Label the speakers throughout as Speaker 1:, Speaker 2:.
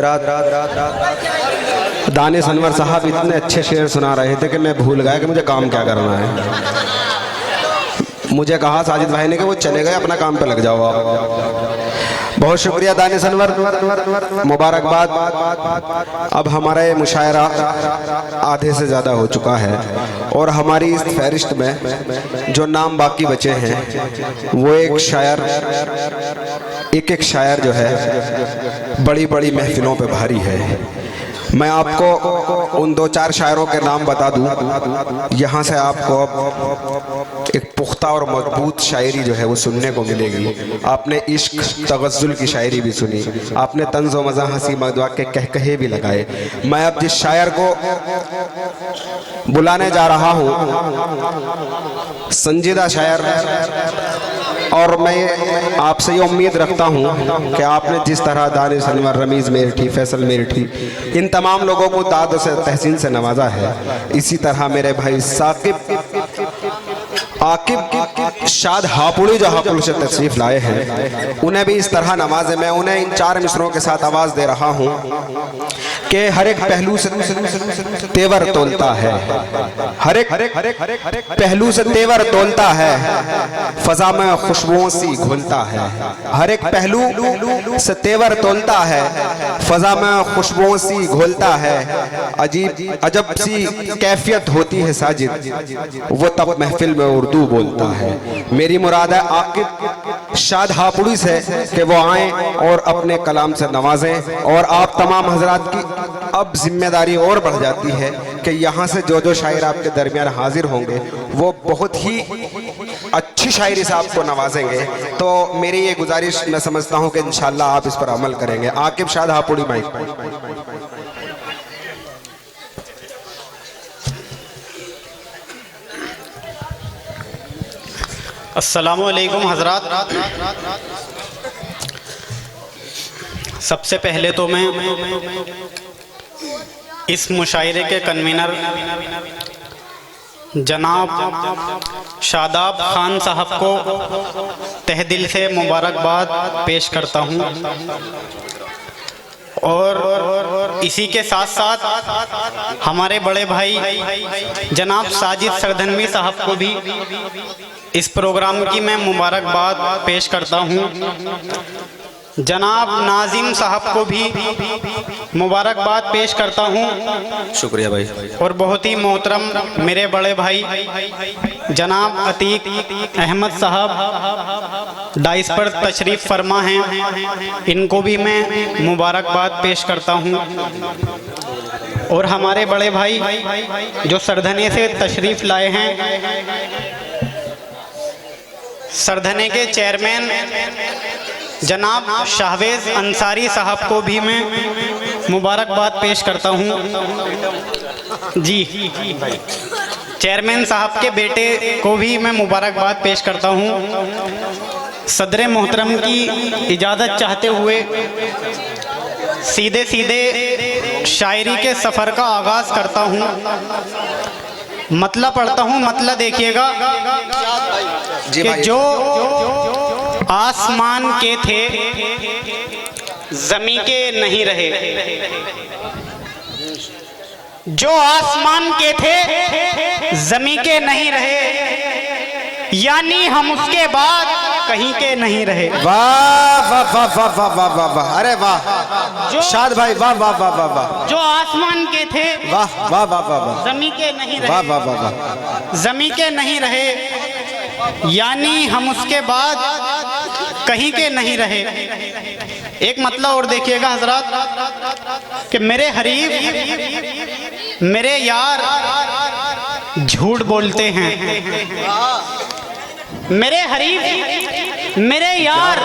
Speaker 1: हजरात, दानिश अनवर साहब इतने अच्छे शेर सुना रहे थे कि मैं भूल गया कि मुझे काम क्या करना है। मुझे कहा साजिद भाई ने कि वो चले गए, अपना काम पे लग जाओ आप। बहुत शुक्रिया दानिश अनवर, मुबारकबाद। अब हमारा ये मुशायरा आधे से ज़्यादा हो चुका है और हमारी इस फहरिस्त में जो नाम बाकी बचे हैं वो एक शायर जो है बड़ी बड़ी महफिलों पे भारी है। मैं आपको उन दो चार शायरों के नाम बता दूं, यहाँ से आपको एक पुख्ता और मजबूत शायरी जो है वो सुनने को मिलेगी। आपने इश्क तगज़्ज़ुल की शायरी भी सुनी, आपने तंज़ व मज़ाह हंसी मज़ाक़ के कहकहे भी लगाए। मैं अब जिस शायर को बुलाने जा रहा हूँ संजीदा शायर, और मैं आपसे ये उम्मीद रखता हूँ कि आपने जिस तरह दानिश अनवर, रमीज़ मेरठी, फैसल मेरठी, इन तमाम लोगों को दाद से तहसीन से नवाजा है, इसी तरह मेरे भाई आकिब शाद हापुड़ी जो हापुड़ से तशरीफ लाए हैं उन्हें भी इस तरह नवाजे। मैं उन्हें इन चार मिसरों के साथ आवाज़ दे रहा हूँ कि हर एक पहलू से तेवर तोलता है, हर एक पहलू से तेवर तोलता है, फजा में खुशबुओं सी घुलता है। हर एक पहलू से तेवर तोलता है, फजा में खुशबुओं सी घुलता है। अजब सी कैफियत होती है साजिद, वो तब महफिल में उर्दू बोलता है। मेरी मुराद है आकिब शाद हापुड़ी से कि वो आए और अपने कलाम से नवाजें। और आप तमाम हजरात की अब जिम्मेदारी और बढ़ जाती है कि यहाँ से जो जो शायर आपके दरमियान हाजिर होंगे वो बहुत ही अच्छी शायरी से आपको नवाजेंगे। तो मेरी ये गुजारिश मैं समझता हूँ कि इंशाअल्लाह आप इस पर अमल करेंगे। आकिब शाद हापुड़ी माइक।
Speaker 2: अस्सलामु अलैकुम हज़रात। सबसे पहले तो मैं इस मुशायरे के कन्वीनर जनाब शादाब खान साहब को तहे दिल से मुबारकबाद पेश करता हूँ और इसी के साथ साथ हमारे बड़े भाई जनाब साजिद सरधनवी साहब को भी इस प्रोग्राम की मैं मुबारकबाद पेश करता हूँ। जनाब नाजिम साहब को भी मुबारकबाद पेश करता हूँ।
Speaker 1: शुक्रिया भाई।
Speaker 2: और बहुत ही मोहतरम मेरे बड़े भाई जनाब अतीक अहमद साहब डाइस पर तशरीफ़ फरमा हैं, इनको भी मैं मुबारकबाद पेश करता हूँ। और हमारे बड़े भाई जो सरधने से तशरीफ़ लाए हैं, सरधने के चेयरमैन जनाब शाहवेज़ अंसारी साहब को भी मैं मुबारकबाद पेश करता हूँ। जी चेयरमैन साहब के बेटे को भी मैं मुबारकबाद पेश करता हूँ। सदर मोहतरम की इजाज़त चाहते हुए सीधे सीधे शायरी के सफ़र का आगाज़ करता हूँ। मतलब पढ़ता हूँ, मतलब देखिएगा कि जो आसमान के थे ज़मीं के नहीं रहे, जो आसमान के थे ज़मीं के नहीं रहे, यानी हम उसके बाद कहीं के नहीं रहे।
Speaker 1: वाह वाह वाह वाह वाह वाह वाह वाह, अरे वाह शाद भाई, वाह वाह वाह वाह वाह।
Speaker 2: जो आसमान के थे
Speaker 1: वाह वाह वाह वाह वाह,
Speaker 2: ज़मीं के नहीं रहे,
Speaker 1: वाह वाह वाह वाह,
Speaker 2: ज़मीं के नहीं रहे, यानी हम उसके बाद कहीं के नहीं रहे। एक मतलब और देखिएगा हजरात कि मेरे हरीफ मेरे यार झूठ बोलते हैं, मेरे हरीफ मेरे यार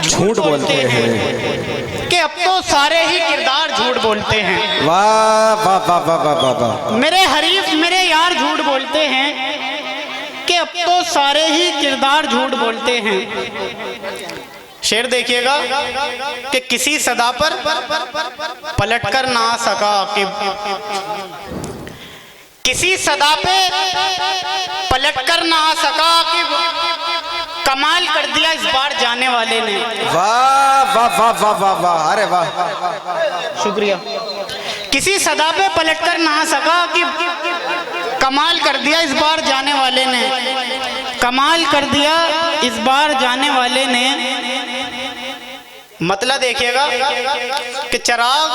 Speaker 1: झूठ बोलते हैं
Speaker 2: कि अब तो सारे ही किरदार झूठ बोलते हैं।
Speaker 1: वाह वाह वाह वाह वाह वाह वाह।
Speaker 2: मेरे हरीफ मेरे यार झूठ बोलते हैं कि अब तो सारे ही किरदार झूठ बोलते हैं। शेर देखिएगा कि किसी सदा पर पलटकर ना आ सका आकिब, किसी सदा पे पलटकर ना आ सका आकिब, कमाल कर दिया इस बार जाने वाले ने।
Speaker 1: वाह वाह वाह वाह वाह वाह, अरे वाह,
Speaker 2: शुक्रिया। किसी सदा पे पलटकर ना सका कि कमाल कर दिया इस बार जाने वाले ने, कमाल कर दिया इस बार जाने वाले ने। मतलब देखिएगा कि चिराग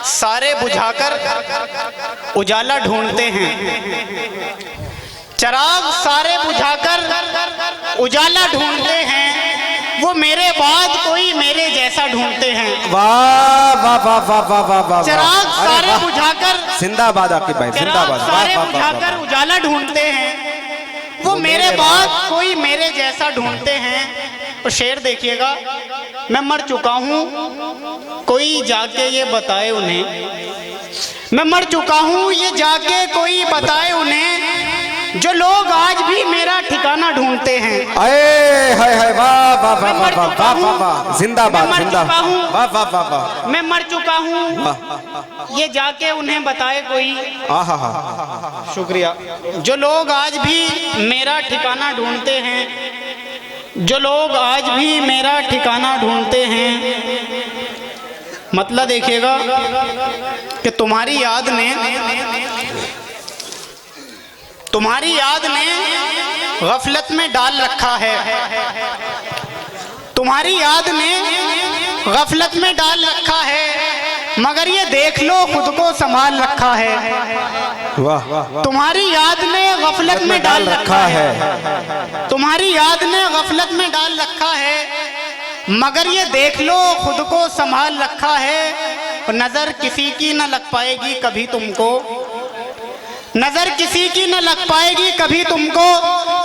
Speaker 2: सारे बुझाकर उजाला ढूंढते हैं, चिराग सारे बुझाकर उजाला ढूंढते हैं, वो मेरे बाद कोई मेरे जैसा ढूंढते हैं।
Speaker 1: वाह वाह वाह वाह वाह वाह वाह,
Speaker 2: चिराग सारे बुझाकर,
Speaker 1: जिंदाबाद आकिब भाई, जिंदाबाद।
Speaker 2: सारे बुझाकर उजाला ढूंढते हैं, वो मेरे बाद कोई मेरे जैसा ढूंढते हैं। और शेर देखिएगा, मैं मर चुका हूँ कोई जाके ये बताए उन्हें, मैं मर चुका हूँ ये जाके कोई बताए उन्हें, जो लोग आज भी मेरा ठिकाना ढूंढते हैं।
Speaker 1: अरे हाय हाय, वाह वाह वाह वाह वाह वाह वाह, जिंदाबाद जिंदाबाद, वाह वाह वाह वाह,
Speaker 2: मैं मर चुका हूँ ये जाके उन्हें बताए कोई।
Speaker 1: आहा हा,
Speaker 2: शुक्रिया। जो लोग आज भी मेरा ठिकाना ढूंढते हैं, जो लोग आज भी मेरा ठिकाना ढूंढते हैं। मतलब देखिएगा कि तुम्हारी याद ने गफलत में डाल रखा है, तुम्हारी याद ने गफलत में डाल रखा है, मगर ये देख लो खुद को संभाल रखा है।
Speaker 1: वाह,
Speaker 2: तुम्हारी याद ने गफलत में डाल रखा है, तुम्हारी याद ने गफलत में डाल रखा है, मगर ये देख लो खुद को संभाल रखा है। नजर किसी की न लग पाएगी कभी तुमको, नजर किसी की न लग पाएगी कभी तुमको,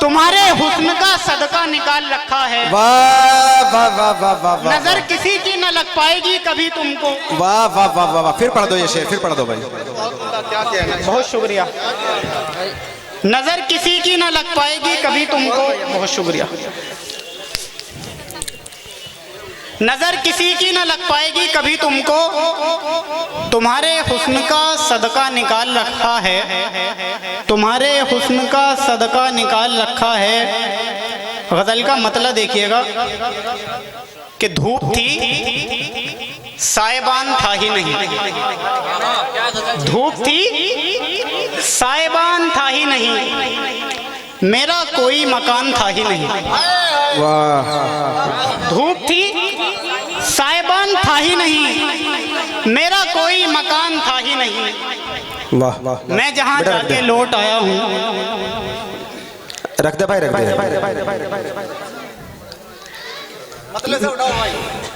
Speaker 2: तुम्हारे हुस्न का सदका निकाल रखा है।
Speaker 1: वाह वाह वाह वाह वाह,
Speaker 2: नजर किसी की न लग पाएगी कभी तुमको।
Speaker 1: वाह वाह वाह वाह, फिर पढ़ दो ये शेर, फिर पढ़ दो भाई।
Speaker 2: बहुत शुक्रिया। नजर किसी की न लग पाएगी कभी तुमको, बहुत शुक्रिया। नजर किसी की न लग पाएगी कभी तुमको, तुम्हारे हुस्न का सदका निकाल रखा है, तुम्हारे हुस्न का सदका निकाल रखा है। गजल का मतलब देखिएगा कि धूप थी साइबान था ही नहीं, धूप थी साइबान था ही नहीं, मेरा कोई मकान था ही नहीं।
Speaker 1: वाह,
Speaker 2: धूप थी साइबान था ही नहीं, मेरा कोई मकान था ही नहीं।
Speaker 1: वाह वाह,
Speaker 2: मैं जहाँ जाके लौट आया हूँ,
Speaker 1: रख दे भाई, रख दे,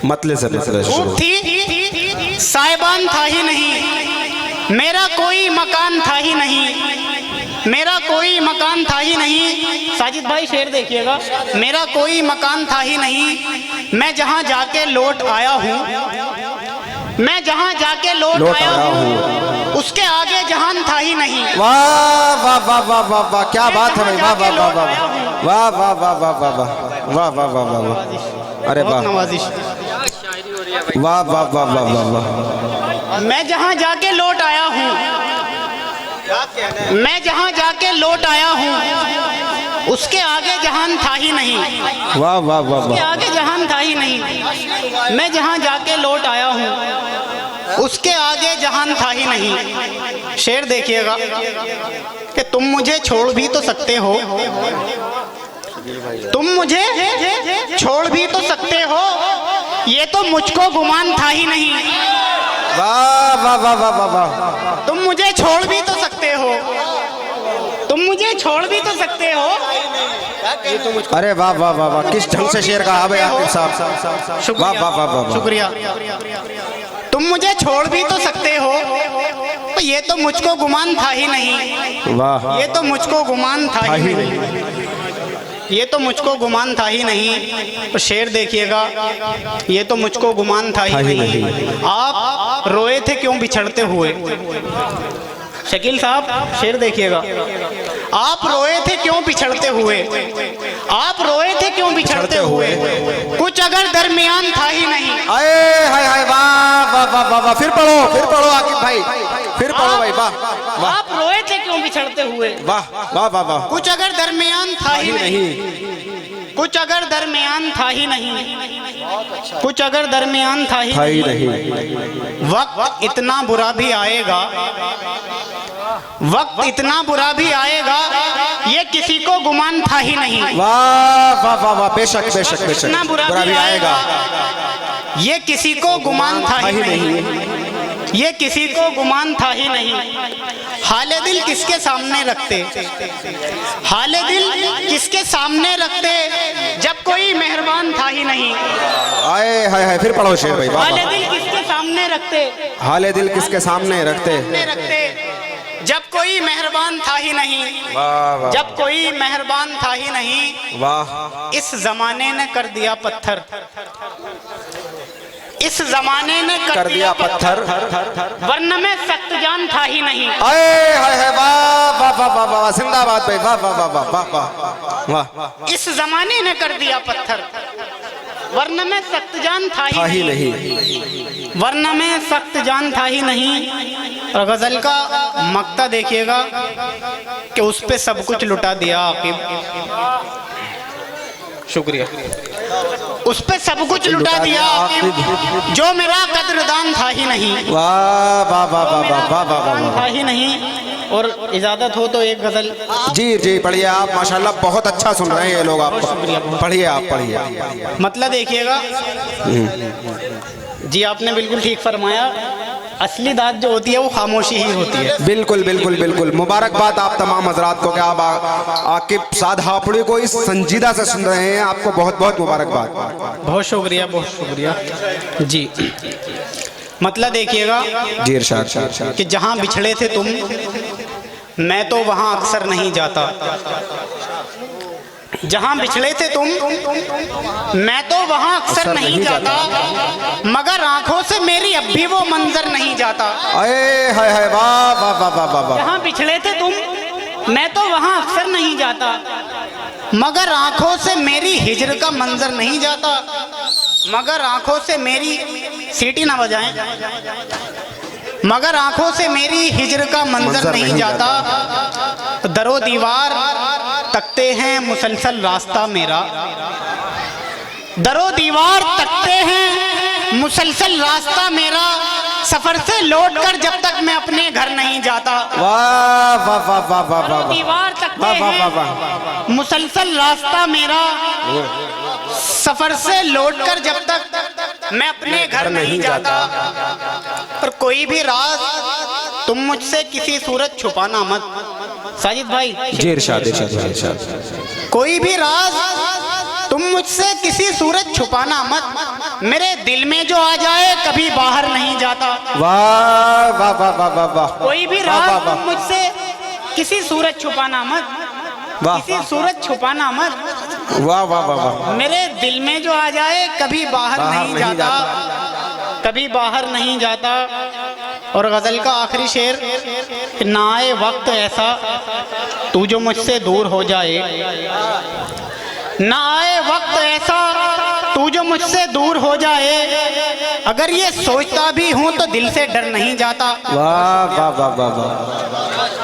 Speaker 1: मतले से
Speaker 2: धूप थी साइबान था ही नहीं, मेरा कोई मकान था ही नहीं, मेरा कोई मकान था ही नहीं। साजिद भाई शेर देखिएगा, मेरा कोई मकान था ही नहीं, मैं जहाँ जाके लौट आया हूँ, मैं जहाँ जाके लौट आया हूँ, उसके आगे जहान था ही नहीं।
Speaker 1: वाह वाह वाह वाह वाह वाह, क्या बात है भाई, वाह वाह वाह वाह वाह वाह वाह वाह वाह वाह वाह वाह वाह वाह, अरे वाह,
Speaker 2: नवाजिश।
Speaker 1: वाह वाह वाह वाह वाह वाह,
Speaker 2: मैं जहाँ जाके लौट आया हूँ, मैं जहाँ जाके लौट आया हूँ, उसके आगे जहान था ही नहीं।
Speaker 1: वाह वाह वाह
Speaker 2: उसके
Speaker 1: वाह,
Speaker 2: आगे जहान था ही नहीं, मैं जहाँ जाके लौट आया हूँ, उसके आगे जहान था ही नहीं। शेर देखिएगा कि तुम मुझे छोड़ भी तो सकते हो, तुम मुझे छोड़ भी तो सकते हो, ये तो मुझको गुमान था ही नहीं।
Speaker 1: वाह वाह वाह वाह वाह वाह,
Speaker 2: तुम मुझे छोड़ भी तो सकते हो, तुम मुझे छोड़ भी तो सकते हो।
Speaker 1: अरे वाह वाह वाह वाह, किस ढंग से शेर कहा भाई आकिब साहब, वाह वाह वाह वाह,
Speaker 2: शुक्रिया। तुम मुझे छोड़ भी तो सकते हो, तो ये तो मुझको गुमान था ही नहीं।
Speaker 1: वाह,
Speaker 2: ये तो मुझको गुमान था ही नहीं, ये तो मुझको गुमान था ही नहीं। तो शेर देखिएगा, ये तो मुझको गुमान था ही नहीं। आप रोए थे क्यों बिछड़ते हुए, शकील साहब शेर देखिएगा, आप रोए थे क्यों बिछड़ते हुए, आप रोए थे क्यों बिछड़ते हुए, कुछ अगर दरमियान था ही नहीं।
Speaker 1: अरे हाय हाय, वाह वाह वाह वाह वाह, फिर पढ़ो आकिब भाई, फिर पढ़ो भाई, वाह वाह,
Speaker 2: आप रोए थे क्यों बिछड़ते हुए,
Speaker 1: वाह वाह वाह वाह,
Speaker 2: कुछ अगर दरमियान था ही नहीं, कुछ अगर दरमियान था ही नहीं, कुछ अगर दरमियान था ही नहीं, वक्त इतना बुरा भी आएगा, वक्त इतना बुरा भी आएगा, ये किसी को गुमान था ही नहीं।
Speaker 1: वाह वाह वाह वाह, बेशक बेशक बेशक,
Speaker 2: इतना बुरा भी आएगा, ये किसी को गुमान था ही नहीं, ये किसी को गुमान था ही नहीं। हाले दिल किसके सामने रखते, हाले दिल किसके सामने रखते, जब कोई मेहरबान था ही नहीं।
Speaker 1: आए हाय हाय, फिर पढ़ो शेर भाई।
Speaker 2: हाले दिल किसके सामने रखते,
Speaker 1: हाले दिल किसके सामने रखते,
Speaker 2: जब कोई मेहरबान था ही नहीं, जब कोई मेहरबान था ही नहीं।
Speaker 1: वाह,
Speaker 2: इस जमाने ने कर दिया पत्थर, इस जमाने ने कर दिया पत्थर, वरना में सख्त जान था ही नहीं।
Speaker 1: आए हाय हाय, वाह वाह वाह वाह वाह, जिंदाबाद भाई, वाह वाह वाह वाह वाह वाह।
Speaker 2: इस जमाने ने कर दिया पत्थर, वरना में सख्त जान था ही नहीं, वरना में सख्त जान था ही नहीं। और गजल का मक्ता देखिएगा कि उस पे सब कुछ लुटा दिया आकिब, शुक्रिया, उस पे सब कुछ लुटा दिया आकिब, जो मेरा कद्रदान था ही नहीं।
Speaker 1: वाह वाह वाह वाह वाह वाह वाह,
Speaker 2: था ही नहीं। और इजाजत हो तो एक गजल।
Speaker 1: जी जी पढ़िए आप, माशाल्लाह बहुत अच्छा सुन रहे हैं ये लोग आपको, पढ़िए आप पढ़िए।
Speaker 2: मतलब देखिएगा जी, आपने बिल्कुल ठीक फरमाया, असली दाद जो होती है वो खामोशी ही होती है।
Speaker 1: बिल्कुल बिल्कुल बिल्कुल, मुबारकबाद आप तमाम हजरात को, क्या आप आकिब साद हापुड़ी को इस संजीदा से सुन रहे हैं, आपको बहुत बहुत मुबारकबाद।
Speaker 2: बहुत शुक्रिया, बहुत शुक्रिया जी। मतलब देखिएगा
Speaker 1: जी, इरशाद
Speaker 2: कि जहाँ बिछड़े थे तुम, मैं तो वहाँ अक्सर नहीं जाता, जहाँ बिछड़े थे तुम, मैं तो वहाँ अक्सर नहीं जाता, मगर आंखों से मेरी अब भी वो मंजर नहीं जाता।
Speaker 1: अरे हाय हाय, वाह वाह वाह वाह वाह।
Speaker 2: जहाँ बिछड़े थे तुम, मैं तो वहाँ अक्सर नहीं जाता, मगर आंखों से मेरी हिजर का मंजर नहीं जाता, मगर आंखों से मेरी, सीटी ना बजाएं, मगर आंखों से मेरी हिजर का मंजर नहीं जाता। दरो दीवार तकते हैं मुसलसल रास्ता मेरा, दरो दीवार तकते हैं मुसलसल रास्ता मेरा, सफर से लौट कर जब तक मैं अपने घर नहीं जाता।
Speaker 1: वाह वाह वाह वाह वाह वाह,
Speaker 2: दीवार तकते हैं मुसलसल रास्ता मेरा, सफर से लौट कर जब तक मैं अपने घर नहीं जाता। और कोई भी राज तुम मुझसे किसी सूरत छुपाना मत। साजिद भाई
Speaker 1: जी, इरशाद इरशाद इरशाद।
Speaker 2: कोई भी राज तुम मुझसे किसी सूरत छुपाना मत, मेरे दिल में जो आ जाए कभी बाहर नहीं जाता।
Speaker 1: वाह वाह वाह वाह वाह वाह।
Speaker 2: कोई भी राज तुम मुझसे किसी सूरत छुपाना मत, किसी सूरत छुपाना मत,
Speaker 1: वाह वाह वाह वाह।
Speaker 2: मेरे दिल में जो आ जाए कभी बाहर नहीं जाता, कभी बाहर नहीं जाता। और गजल का आखिरी शेर, ना आए वक्त ऐसा तू जो मुझसे दूर हो जाए, ना आए वक्त ऐसा तू जो मुझसे दूर हो जाए, अगर ये सोचता भी हूँ तो दिल से डर नहीं जाता।
Speaker 1: वाह वाह वाह वाह वाह।